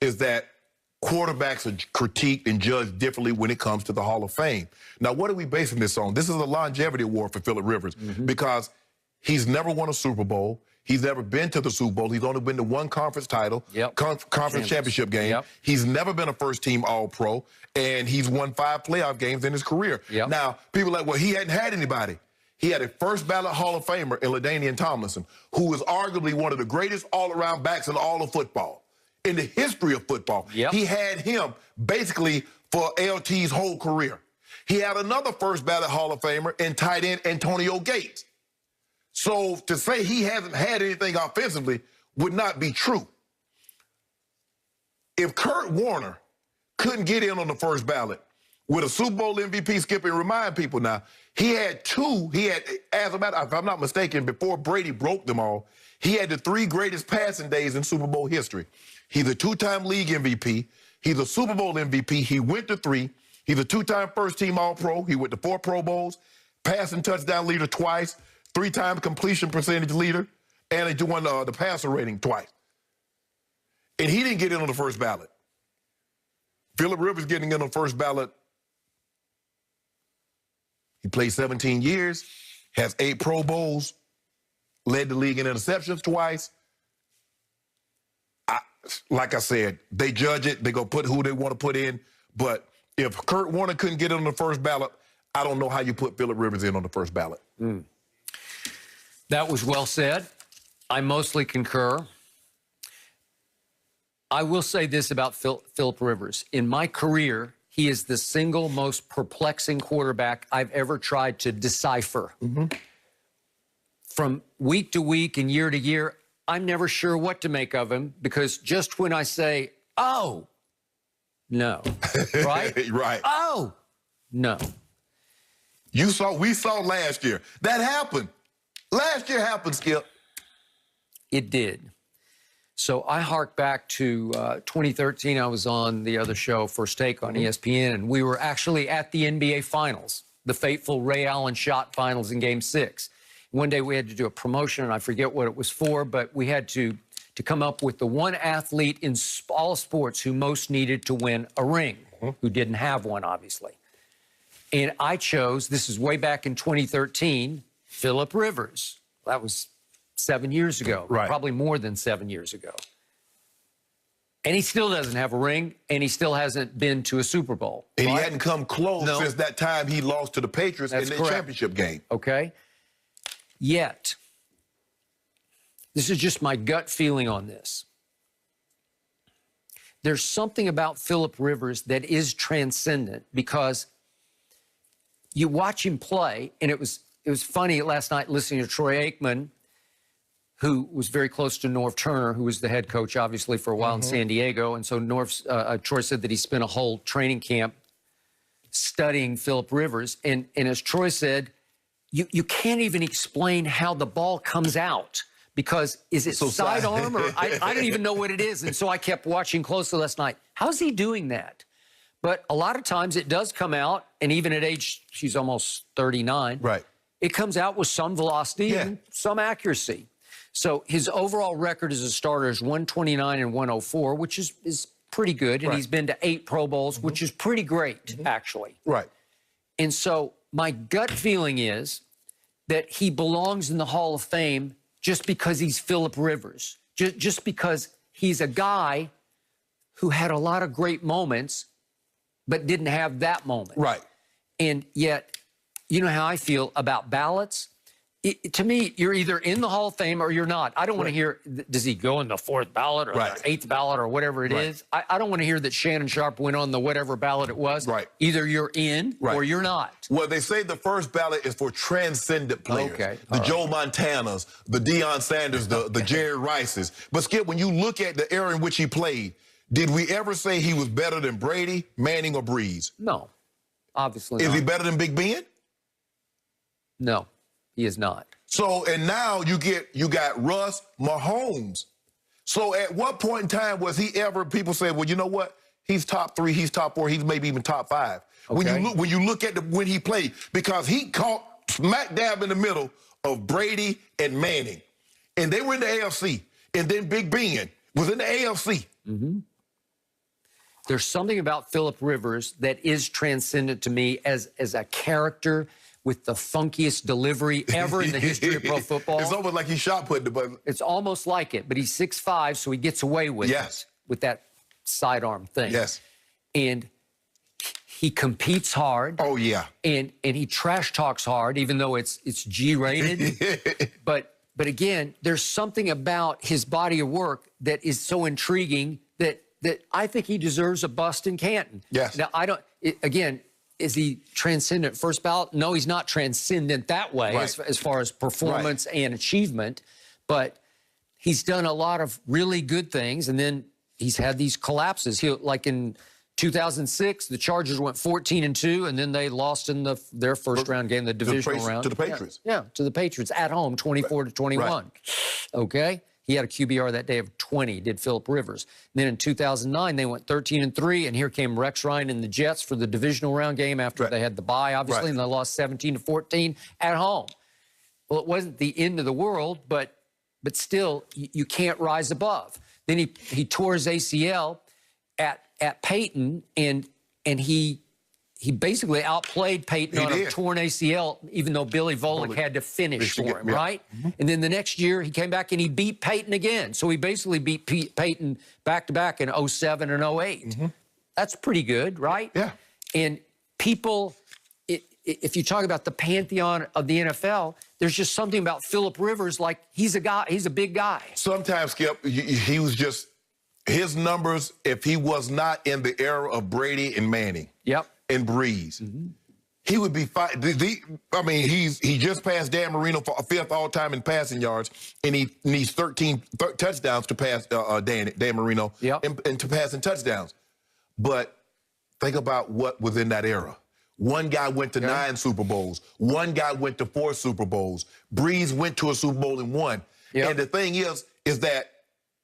is that quarterbacks are critiqued and judged differently when it comes to the Hall of Fame. Now, what are we basing this on? This is a longevity award for Phillip Rivers because he's never won a Super Bowl. He's never been to the Super Bowl. He's only been to one conference title, conference championship game. He's never been a first-team All-Pro, and he's won 5 playoff games in his career. Now, people are like, well, he hadn't had anybody. He had a first-ballot Hall of Famer in LaDainian Tomlinson, who is arguably one of the greatest all-around backs in all of football, in the history of football. He had him basically for LT's whole career. He had another first-ballot Hall of Famer in tight end Antonio Gates. So to say he hasn't had anything offensively would not be true. If Kurt Warner couldn't get in on the first ballot with a Super Bowl MVP, Skip, and remind people now, he had 2, as a matter, if I'm not mistaken, before Brady broke them all, he had the 3 greatest passing days in Super Bowl history. He's a 2-time league MVP. He's a Super Bowl MVP. He went to 3. He's a 2-time first-team All-Pro. He went to 4 Pro Bowls, passing touchdown leader twice, 3-time completion percentage leader, and he won the passer rating twice. And he didn't get in on the first ballot. Phillip Rivers getting in on the first ballot. He played 17 years, has 8 Pro Bowls, led the league in interceptions twice. Like I said, they judge it. They go put who they want to put in. But if Kurt Warner couldn't get in on the first ballot, I don't know how you put Phillip Rivers in on the first ballot. That was well said. I mostly concur. I will say this about Phillip Rivers. In my career, he is the single most perplexing quarterback I've ever tried to decipher. From week to week and year to year, I'm never sure what to make of him because just when I say, oh, no, right? Right. Oh, no. We saw last year. That happened. Last year happened, Skip. It did. So I hark back to 2013. I was on the other show, First Take on ESPN, and we were actually at the NBA Finals, the fateful Ray Allen shot finals in Game 6. One day we had to do a promotion, and I forget what it was for, but we had to come up with the one athlete in all sports who most needed to win a ring, who didn't have one, obviously. And I chose, this is way back in 2013, Phillip Rivers. That was 7 years ago, probably more than 7 years ago. And he still doesn't have a ring, and he still hasn't been to a Super Bowl. And he hadn't come close since that time he lost to the Patriots in the championship game. Okay. Yet, this is just my gut feeling on this. There's something about Phillip Rivers that is transcendent because you watch him play, and it was funny last night listening to Troy Aikman, who was very close to Norv Turner, who was the head coach, obviously, for a while in San Diego. And so Troy said that he spent a whole training camp studying Phillip Rivers. And as Troy said, you can't even explain how the ball comes out because is it sidearm or I don't even know what it is. And so I kept watching closely last night. How's he doing that? But a lot of times it does come out, and even at age, she's almost 39, it comes out with some velocity and some accuracy. So his overall record as a starter is 129 and 104, which is pretty good. And he's been to 8 Pro Bowls, which is pretty great, actually. And so my gut feeling is that he belongs in the Hall of Fame just because he's Phillip Rivers, just because he's a guy who had a lot of great moments but didn't have that moment. And yet, you know how I feel about ballots? To me, you're either in the Hall of Fame or you're not. I don't want to hear, does he go in the 4th ballot or the 8th ballot or whatever it is? I don't want to hear that Shannon Sharpe went on the whatever ballot it was. Either you're in or you're not. Well, they say the first ballot is for transcendent players. The Joe Montanas, the Deion Sanders, the Jerry Rices. But Skip, when you look at the era in which he played, did we ever say he was better than Brady, Manning, or Breeze? No, obviously not. Is he better than Big Ben? No. He is not. So, and now you got Russ, Mahomes. So at what point in time was he ever, people say, well, you know what? He's top 3, he's top 4, he's maybe even top 5. When you look at when he played, because he caught smack dab in the middle of Brady and Manning. And they were in the AFC. And then Big Ben was in the AFC. there's something about Phillip Rivers that is transcendent to me as a character with the funkiest delivery ever in the history of pro football. It's almost like he's shot putting the button. It's almost like it, but he's 6'5", so he gets away with it, with that sidearm thing. Yes. And he competes hard. Oh, yeah. And he trash talks hard, even though it's G-rated. But again, there's something about his body of work that is so intriguing that I think he deserves a bust in Canton. Yes. Now, again, is he transcendent first ballot? No, he's not transcendent that way as far as performance and achievement. But he's done a lot of really good things, and then he's had these collapses. Like in 2006, the Chargers went 14-2, and then they lost in their first round game, the divisional round. To the Patriots. Yeah, to the Patriots at home, 24-21. Right. Okay? He had a QBR that day of 20, did Phillip Rivers. And then in 2009, they went 13-3, and here came Rex Ryan and the Jets for the divisional round game after they had the bye, obviously, and they lost 17-14 at home. Well, it wasn't the end of the world, but still, you can't rise above. Then he tore his ACL at Peyton, and he basically outplayed Peyton on a torn ACL, even though Billy Volek had to finish for him, right? Mm-hmm. And then the next year, he came back and he beat Peyton again. So he basically beat Peyton back-to-back in 07 and 08. Mm-hmm. That's pretty good, right? Yeah. And people, if you talk about the pantheon of the NFL, there's just something about Phillip Rivers, like he's a big guy. Sometimes, Skip, he was just, his numbers, if he was not in the era of Brady and Manning. Yep. And Breeze, he would be fine. He just passed Dan Marino for 5th all-time in passing yards, and he needs 13 touchdowns to pass Dan Marino and to pass in touchdowns. But think about what was in that era. One guy went to 9 Super Bowls. One guy went to 4 Super Bowls. Breeze went to a Super Bowl and won. Yep. And the thing is that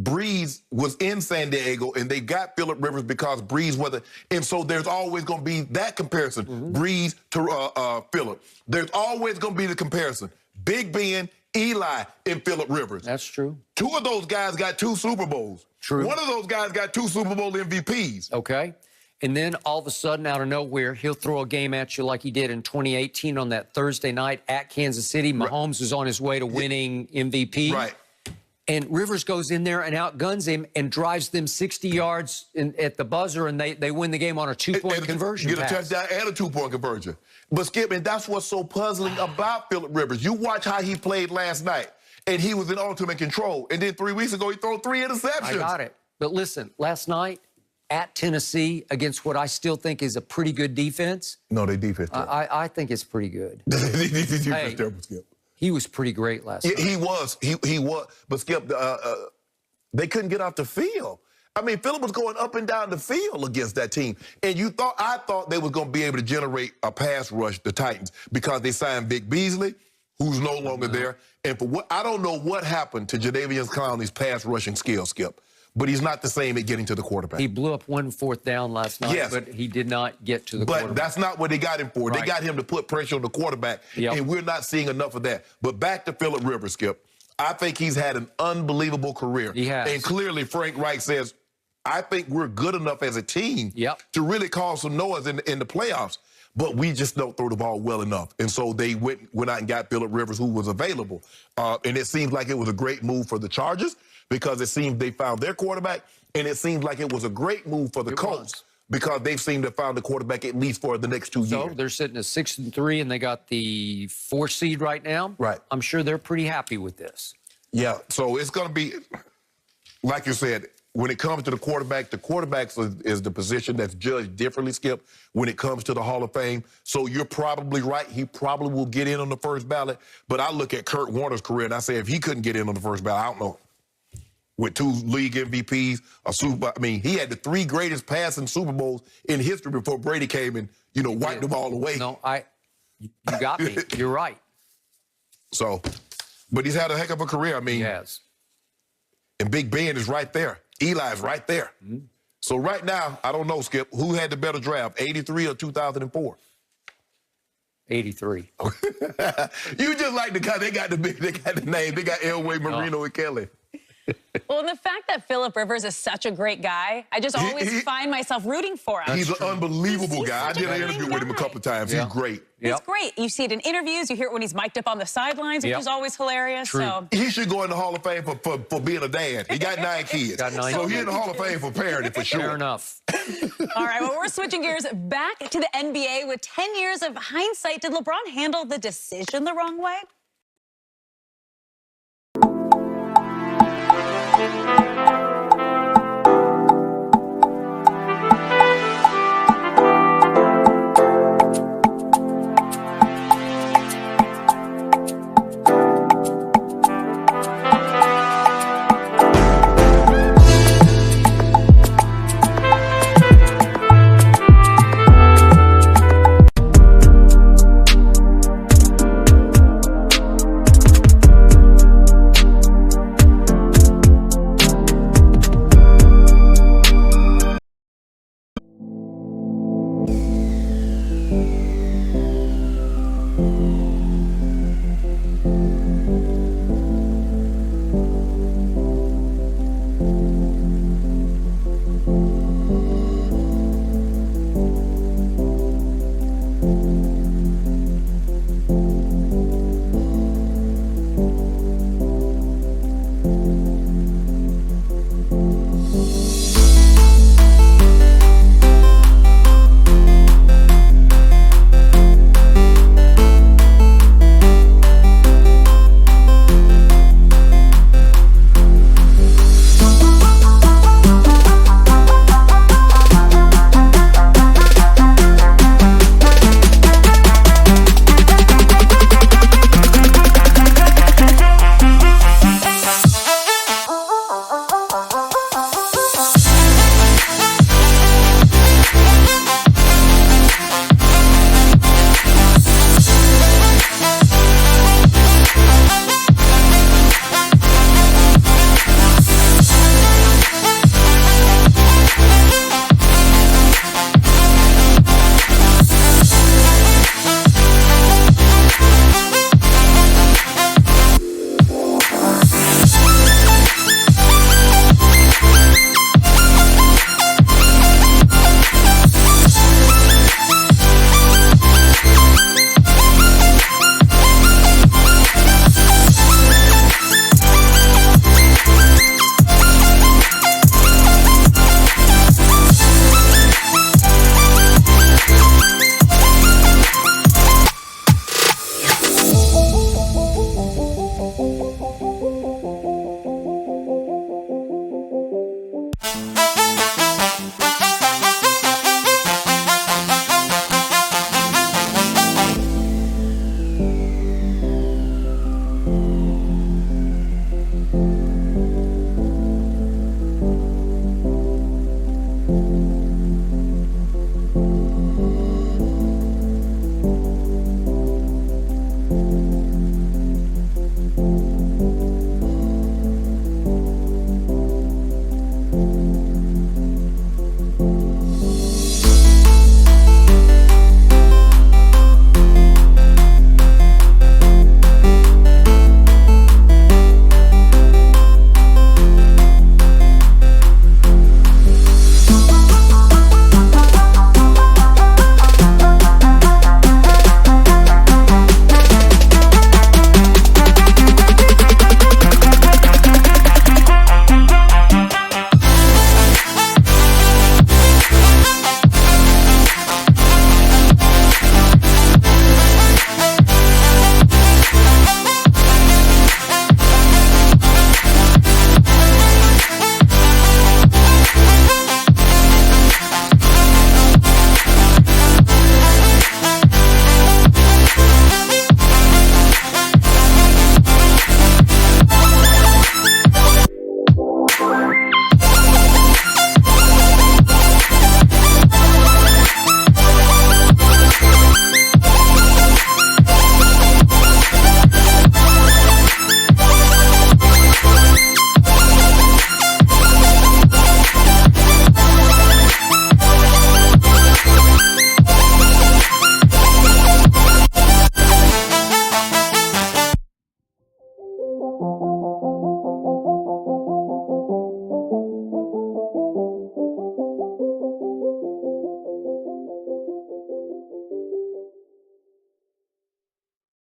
Breeze was in San Diego, and they got Phillip Rivers because Breeze wasn't. And so there's always going to be that comparison, Breeze to Phillip. There's always going to be the comparison. Big Ben, Eli, and Phillip Rivers. That's true. 2 of those guys got 2 Super Bowls. True. 1 of those guys got 2 Super Bowl MVPs. Okay. And then all of a sudden, out of nowhere, he'll throw a game at you like he did in 2018 on that Thursday night at Kansas City. Mahomes was on his way to winning MVP. Right. And Rivers goes in there and outguns him and drives them 60 yards at the buzzer, and they win the game on a 2-point conversion pass. Get a touchdown and a 2-point conversion. But, Skip, and that's what's so puzzling about Phillip Rivers. You watch how he played last night, and he was in ultimate control. And then 3 weeks ago, he threw 3 interceptions. I got it. But listen, last night at Tennessee against what I still think is a pretty good defense. No, they defense. I think it's pretty good. Defense terrible, Skip. He was pretty great last night. He was. But, Skip, they couldn't get off the field. I mean, Phillip was going up and down the field against that team. And I thought they were going to be able to generate a pass rush, the Titans, because they signed Vic Beasley, who's no longer there. And I don't know what happened to Jadeveon Clowney's pass rushing skill, Skip. But he's not the same at getting to the quarterback. He blew up 1 4th down last night, but he did not get to the quarterback. But that's not what they got him for. Right. They got him to put pressure on the quarterback, and we're not seeing enough of that. But back to Phillip Rivers, Skip. I think he's had an unbelievable career. He has. And clearly Frank Reich says, I think we're good enough as a team to really cause some noise in the playoffs. But we just don't throw the ball well enough. And so they went out and got Phillip Rivers, who was available. And it seems like it was a great move for the Chargers because it seems they found their quarterback. And it seems like it was a great move for the Colts because they've seemed to have found the quarterback at least for the next 2 years. So they're sitting at 6-3, and they got the 4th seed right now. Right. I'm sure they're pretty happy with this. Yeah, so it's going to be, like you said, when it comes to the quarterback is the position that's judged differently, Skip, when it comes to the Hall of Fame. So you're probably right. He probably will get in on the first ballot. But I look at Kurt Warner's career, and I say if he couldn't get in on the first ballot, I don't know. With 2 league MVPs, he had the 3 greatest passing Super Bowls in history before Brady came and, wiped the ball away. No, you got me. You're right. So, but he's had a heck of a career. I mean, he has. And Big Ben is right there. Eli's right there. Mm-hmm. So right now, I don't know, Skip, who had the better draft, 83 or 2004? 83. You just like the guy. They got the name. They got Elway, Marino, and Kelly. Well, and the fact that Philip Rivers is such a great guy, I just always find myself rooting for him. He's an unbelievable He's guy. I such a did an great interview with him a guy. couple of times. Yeah. He's great. He's great. You see it in interviews. You hear it when he's mic'd up on the sidelines, which Yep. is always hilarious. True. So He should go in the Hall of Fame for being a dad. He got 9 kids. Got 9 so kids. he's in the Hall of Fame for parenting for sure. Fair enough. all right, well, we're switching gears back to the NBA with 10 years of hindsight. Did LeBron handle the decision the wrong way?